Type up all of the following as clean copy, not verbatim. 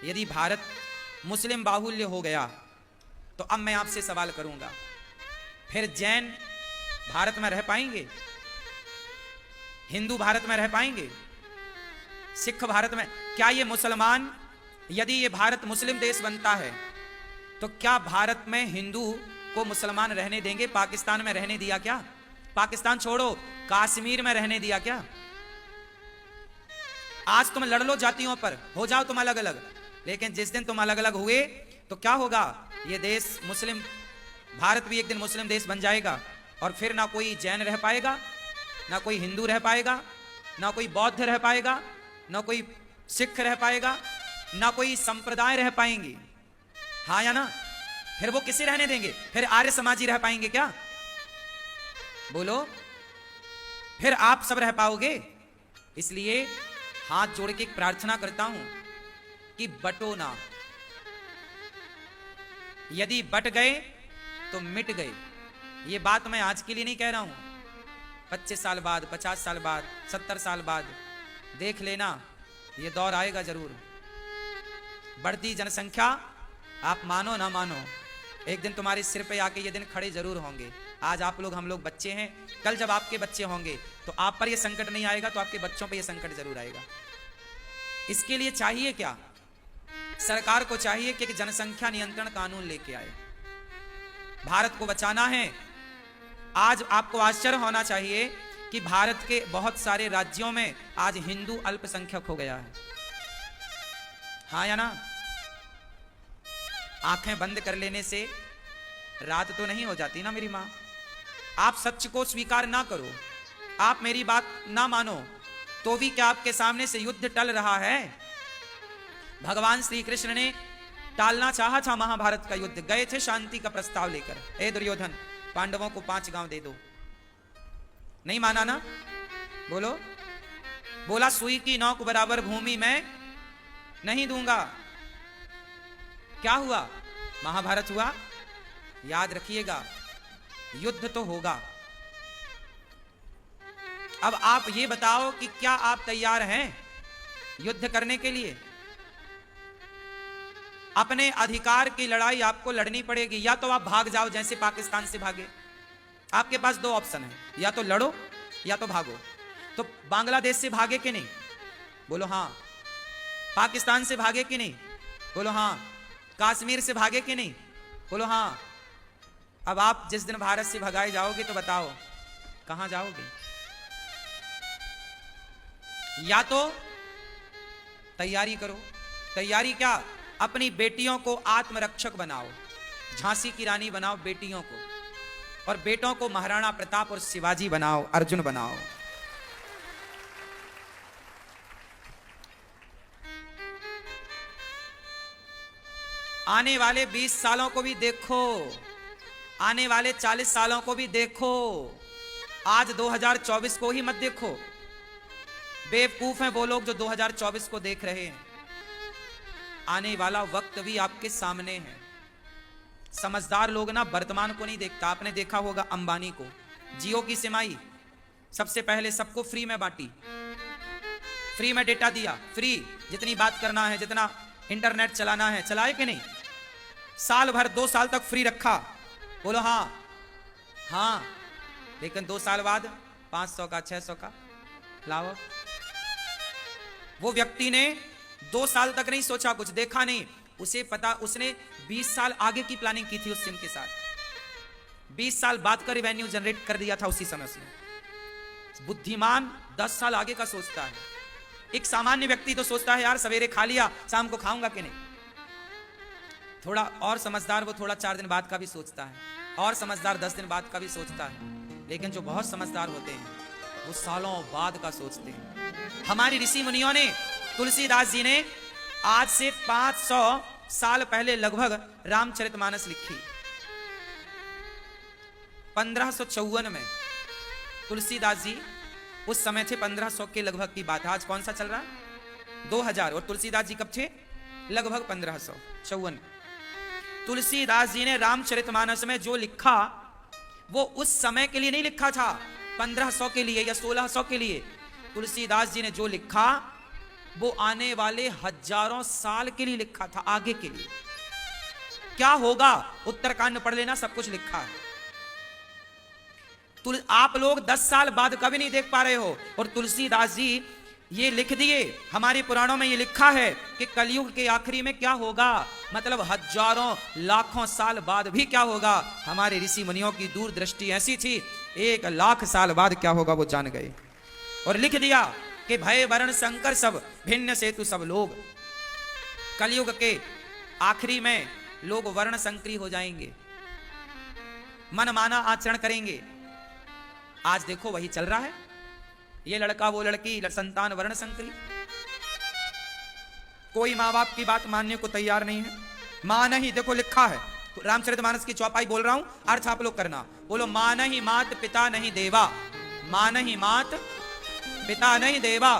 यदि भारत मुस्लिम बाहुल्य हो गया तो अब मैं आपसे सवाल करूंगा, फिर जैन भारत में रह पाएंगे? हिंदू भारत में रह पाएंगे? सिख भारत में? क्या ये मुसलमान, यदि ये भारत मुस्लिम देश बनता है तो क्या भारत में हिंदू को मुसलमान रहने देंगे? पाकिस्तान में रहने दिया क्या? पाकिस्तान छोड़ो, कश्मीर में रहने दिया क्या? आज तुम लड़ लो जातियों पर, हो जाओ तुम अलग अलग, लेकिन जिस दिन तुम अलग अलग हुए तो क्या होगा? ये देश मुस्लिम, भारत भी एक दिन मुस्लिम देश बन जाएगा और फिर ना कोई जैन रह पाएगा, ना कोई हिंदू रह पाएगा, ना कोई बौद्ध रह पाएगा, ना कोई सिख रह पाएगा, ना कोई संप्रदाय रह पाएंगे। हाँ या ना? फिर वो किसे रहने देंगे? फिर आर्य समाजी रह पाएंगे क्या? बोलो, फिर आप सब रह पाओगे? इसलिए हाथ जोड़ के एक प्रार्थना करता हूं कि बटो ना। यदि बट गए तो मिट गए। ये बात मैं आज के लिए नहीं कह रहा हूं, 25 साल बाद, 50 साल बाद, 70 साल बाद देख लेना, ये दौर आएगा जरूर। बढ़ती जनसंख्या, आप मानो ना मानो, एक दिन तुम्हारे सिर पे आके ये दिन खड़े जरूर होंगे। आज आप लोग, हम लोग बच्चे हैं, कल जब आपके बच्चे होंगे तो आप पर ये संकट नहीं आएगा तो आपके बच्चों पे ये संकट जरूर आएगा। इसके लिए चाहिए क्या? सरकार को चाहिए कि जनसंख्या नियंत्रण कानून लेके आए। भारत को बचाना है। आज आपको आश्चर्य होना चाहिए कि भारत के बहुत सारे राज्यों में आज हिंदू अल्पसंख्यक हो गया है। हाँ या ना? आंखें बंद कर लेने से रात तो नहीं हो जाती ना मेरी मां। आप सच को स्वीकार ना करो, आप मेरी बात ना मानो, तो भी क्या आपके सामने से युद्ध टल रहा है? भगवान श्री कृष्ण ने टालना चाहा था महाभारत का युद्ध, गए थे शांति का प्रस्ताव लेकर, ए दुर्योधन पांडवों को 5 गांव दे दो, नहीं माना ना? बोलो, बोला सुई की नोक बराबर भूमि में नहीं दूंगा। क्या हुआ? महाभारत हुआ। याद रखिएगा, युद्ध तो होगा। अब आप ये बताओ कि क्या आप तैयार हैं युद्ध करने के लिए? अपने अधिकार की लड़ाई आपको लड़नी पड़ेगी। या तो आप भाग जाओ जैसे पाकिस्तान से भागे। आपके पास 2 ऑप्शन है, या तो लड़ो या तो भागो। तो बांग्लादेश से भागे कि नहीं? बोलो हाँ। पाकिस्तान से भागे कि नहीं? बोलो हाँ। कश्मीर से भागे कि नहीं? बोलो हाँ। अब आप जिस दिन भारत से भगाए जाओगे तो बताओ कहां जाओगे? या तो तैयारी करो। तैयारी क्या? अपनी बेटियों को आत्मरक्षक बनाओ, झांसी की रानी बनाओ बेटियों को, और बेटों को महाराणा प्रताप और शिवाजी बनाओ, अर्जुन बनाओ। आने वाले 20 सालों को भी देखो, आने वाले 40 सालों को भी देखो। आज 2024 को ही मत देखो। बेवकूफ हैं वो लोग जो 2024 को देख रहे हैं। आने वाला वक्त भी आपके सामने है। समझदार लोग ना वर्तमान को नहीं देखता। आपने देखा होगा अंबानी को, जियो की सिमाई सबसे पहले सबको फ्री में बांटी, फ्री में डेटा दिया, फ्री, जितनी बात करना है, जितना इंटरनेट चलाना है चलाए कि नहीं? साल भर, 2 साल तक फ्री रखा। बोलो हाँ। हाँ, लेकिन 2 साल बाद 500 का, 600 का लाओ। वो व्यक्ति ने 2 साल तक नहीं सोचा, कुछ देखा नहीं, उसे पता, उसने 20 साल आगे की प्लानिंग की थी उस सिम के साथ। 20 साल बाद का रिवेन्यू जनरेट कर दिया था उसी समय से। बुद्धिमान 10 साल आगे का सोचता है। एक सामान्य व्यक्ति तो सोचता है यार सवेरे खा लिया, शाम को खाऊंगा कि नहीं। थोड़ा और समझदार वो थोड़ा 4 दिन बाद का भी सोचता है, और समझदार 10 दिन बाद का भी सोचता है। लेकिन जो बहुत समझदार होते हैं वो सालों बाद का सोचते हैं। हमारी ऋषि मुनियों ने, तुलसीदास जी ने आज से 500 साल पहले लगभग रामचरितमानस लिखी। 1554 में तुलसीदास जी उस समय थे, 1500 के लगभग की बात है। आज कौन सा चल रहा है? 2000। और तुलसीदास जी कब थे? लगभग 1554। तुलसीदास जी ने रामचरितमानस में जो लिखा वो उस समय के लिए नहीं लिखा था, 1500 के लिए या 1600 के लिए। तुलसीदास जी ने जो लिखा वो आने वाले हजारों साल के लिए लिखा था, आगे के लिए क्या होगा। उत्तरकांड पढ़ लेना, सब कुछ लिखा है। आप लोग 10 साल बाद कभी नहीं देख पा रहे हो, और तुलसीदास जी ये लिख दिए, हमारे पुराणों में ये लिखा है कि कलयुग के आखिरी में क्या होगा, मतलब हजारों लाखों साल बाद भी क्या होगा। हमारे ऋषि मुनियों की दूरदृष्टि ऐसी थी, 1,00,000 साल बाद क्या होगा वो जान गए, और लिख दिया कि भय वर्ण संकर सब भिन्न से तु सब लोग। कलयुग के आखिरी में लोग वर्ण संकरी हो जाएंगे, मनमाना आचरण करेंगे। आज देखो वही चल रहा है, ये लड़का वो लड़की, संतान वर्ण संकरी। कोई माँ बाप की बात मानने को तैयार नहीं है। मां नहीं, देखो लिखा है रामचरितमानस की चौपाई बोल रहा हूं, अर्थ आप लोग करना। बोलो, मां नहीं मात पिता नहीं देवा, मां नहीं मात पिता नहीं देवा,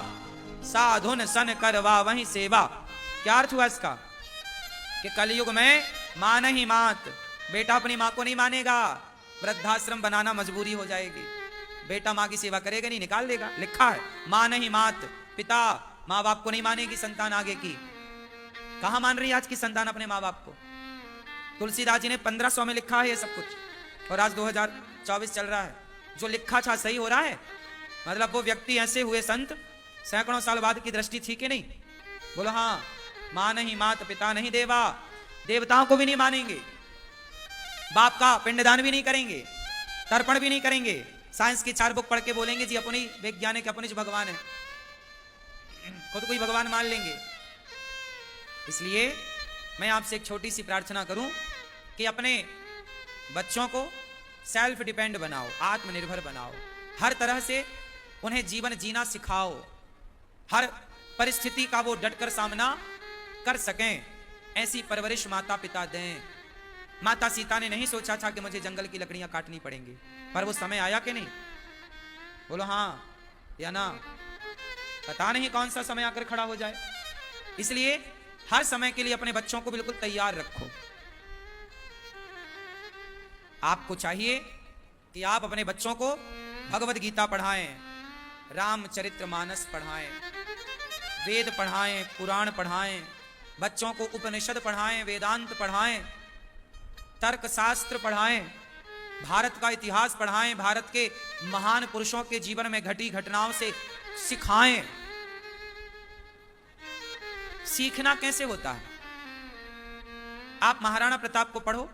साधुन सन करवा वही सेवा। क्या अर्थ हुआ इसका, कि कलयुग में मां नहीं मात, बेटा अपनी मां को नहीं मानेगा, वृद्धाश्रम बनाना मजबूरी हो जाएगी, बेटा मां की सेवा करेगा नहीं, निकाल देगा। लिखा है मां नहीं मात पिता, मां बाप को नहीं मानेगी संतान आगे की। कहां मान रही है आज की संतान अपने मां बाप को। तुलसीदास जी ने 1500 में लिखा है ये सब कुछ, और आज 2024 चल रहा है। जो लिखा था सही हो रहा है, मतलब वो व्यक्ति ऐसे हुए संत, सैकड़ों साल बाद की दृष्टि थी कि नहीं। बोलो हाँ, मां नहीं मात पिता नहीं देवा, देवताओं को भी नहीं मानेंगे, बाप का पिंडदान भी नहीं करेंगे, तर्पण भी नहीं करेंगे, साइंस की 4 बुक पढ़ के बोलेंगे जी अपनी वैज्ञानिक अपनी भगवान है, खुद को ही भगवान मान लेंगे। इसलिए मैं आपसे एक छोटी सी प्रार्थना करूं कि अपने बच्चों को सेल्फ डिपेंड बनाओ, आत्मनिर्भर बनाओ, हर तरह से उन्हें जीवन जीना सिखाओ, हर परिस्थिति का वो डटकर सामना कर सकें, ऐसी परवरिश माता पिता दें। माता सीता ने नहीं सोचा था कि मुझे जंगल की लकड़ियां काटनी पड़ेंगी, पर वो समय आया कि नहीं। बोलो हाँ या ना, पता नहीं कौन सा समय आकर खड़ा हो जाए। इसलिए हर समय के लिए अपने बच्चों को बिल्कुल तैयार रखो। आपको चाहिए कि आप अपने बच्चों को भगवत गीता पढ़ाएं, रामचरितमानस पढ़ाएं, वेद पढ़ाएं, पुराण पढ़ाएं, बच्चों को उपनिषद पढ़ाएं, वेदांत पढ़ाएं, तर्क शास्त्र पढ़ाएं, भारत का इतिहास पढ़ाएं, भारत के महान पुरुषों के जीवन में घटी घटनाओं से सिखाएं। सीखना कैसे होता है, आप महाराणा प्रताप को पढ़ो,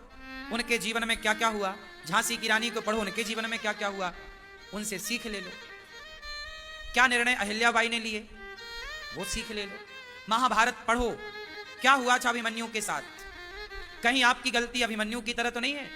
उनके जीवन में क्या क्या हुआ, झांसी की रानी को पढ़ो, उनके जीवन में क्या क्या हुआ, उनसे सीख ले लो। क्या निर्णय अहिल्याबाई ने लिए वो सीख ले लो। महाभारत पढ़ो, क्या हुआ था अभिमन्यु के साथ, कहीं आपकी गलती अभिमन्यु की तरह तो नहीं है।